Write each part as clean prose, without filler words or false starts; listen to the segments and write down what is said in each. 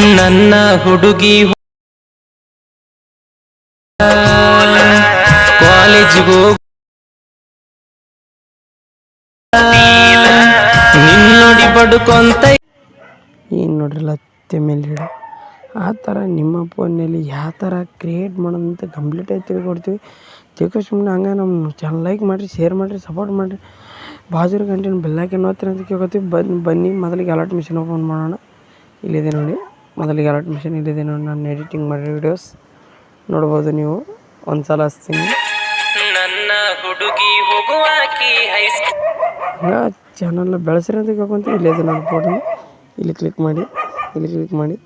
ನನ್ನ ಹುಡುಗಿ ಕಾಲೇಜಿಗೂ ನಿನ್ನೊಡಿ ಬಡ್ಕೊಂತ ಏನು ನೋಡ್ರಲ್ಲ ತೆಮ್ಮೆಲಿಡ ಆ ಥರ ನಿಮ್ಮ ಫೋನ್ನಲ್ಲಿ ಯಾವ ಥರ ಕ್ರಿಯೇಟ್ ಮಾಡೋದಂತ ಕಂಪ್ಲೀಟಾಗಿ ತಿಳ್ಕೊಡ್ತೀವಿ. ತಿಳ್ಕೊ ಸುಮ್ಮನೆ ಹಂಗೆ ನಮ್ಮ ಚಾನಲ್ ಲೈಕ್ ಮಾಡಿರಿ, ಶೇರ್ ಮಾಡಿರಿ, ಸಪೋರ್ಟ್ ಮಾಡಿರಿ. ಬಾಜುರ ಗಂಟೆ ಬೆಲ್ಲೈಕನ್ ಒತ್ತಿರಿ ಅಂತ ಕೇಳ್ಕೊತೀವಿ. ಬನ್ನಿ ಮೊದಲಿಗೆ ಅಲರ್ಟ್ ಮಿಷನ್ ಓಪನ್ ಮಾಡೋಣ. ಇಲ್ಲಿದೆ ನೋಡಿ, ಮೊದಲಿಗೆ ಅಲರ್ಟ್ ಮಿಷನ್ ಇಲ್ಲಿದೆ ನೋಡಿ. ನಾನು ಎಡಿಟಿಂಗ್ ಮಾಡಿರೋ ವಿಡಿಯೋಸ್ ನೋಡ್ಬೋದು ನೀವು. ಒಂದು ಸಲ ಹಚ್ತೀನಿ. ನನ್ನ ಹುಡುಗಿ ಹೋಗುವಾಕಿ ಹಂಗೆ ಚಾನಲ್ನ ಬೆಳೆಸ್ರಿ ಅಂತ ಕೇಳ್ಕೊಂತೀವಿ. ಇಲ್ಲಿದೆ ನೋಡಿ ಫೋಟೋ, ಇಲ್ಲಿ ಕ್ಲಿಕ್ ಮಾಡಿ, ಇಲ್ಲಿ ಕ್ಲಿಕ್ ಮಾಡಿ.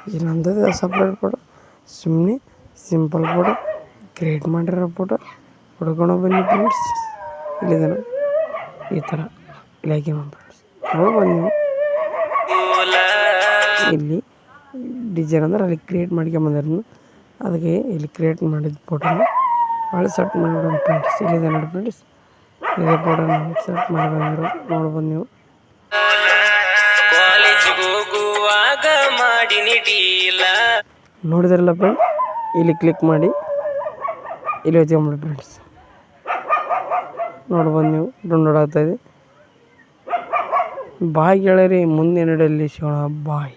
ಇಲ್ಲಿ ನಂದದ ಸಪ್ರೇಟ್ ಫೋಟೋ, ಸುಮ್ಮನೆ ಸಿಂಪಲ್ ಫೋಟೋ ಕ್ರಿಯೇಟ್ ಮಾಡಿರೋ ಫೋಟೋ ಹುಡ್ಕೊಂಡು ಬನ್ನಿ ಫ್ರೆಂಡ್ಸ್. ಇಲ್ಲಿದೆ ನೋಡಿ ಈ ಥರ ಲೈಕ್ ಮಾಡಿ ಫ್ರೆಂಡ್ಸ್. ಹೋಗ್ಬಂದು ನೀವು ಇಲ್ಲಿ ಡಿಸೈನ್ ಅಂದ್ರೆ ಅಲ್ಲಿ ಕ್ರಿಯೇಟ್ ಮಾಡ್ಕೊಂಬಂದಿರೋದು, ಅದಕ್ಕೆ ಇಲ್ಲಿ ಕ್ರಿಯೇಟ್ ಮಾಡಿದ ಫೋಟೋನ ಭಾಳ ಸೆಟ್ ಮಾಡಿಬಿಡೋಣ ಫ್ರೆಂಡ್ಸ್. ಇಲ್ಲಿದೆ ನೋಡಿ ಫ್ರೆಂಡ್ಸ್, ಇದೇ ಫೋಟೋನ ಸೆಟ್ ಮಾಡಿ ಬಂದಿರೋ ನೋಡ್ಬೋದು ನೀವು. ನೋಡಿದ್ರಲ್ಲ ಫ್ರೆಂಡ್, ಇಲ್ಲಿ ಕ್ಲಿಕ್ ಮಾಡಿ ಇಲ್ಲಿ ಹಚ್ಕೊಂಬಿಡಿ ಫ್ರೆಂಡ್ಸ್. ನೋಡ್ಬೋದು ನೀವು ಡೌನ್ಲೋಡ್ ಆಗ್ತಾಯಿದೆ. ಬಾಯ್ ಗೆಳೆಯರಿ, ಮುಂದಿನ ವಿಡಿಯೋದಲ್ಲಿ ಸಿಗೋಣ. ಬಾಯ್.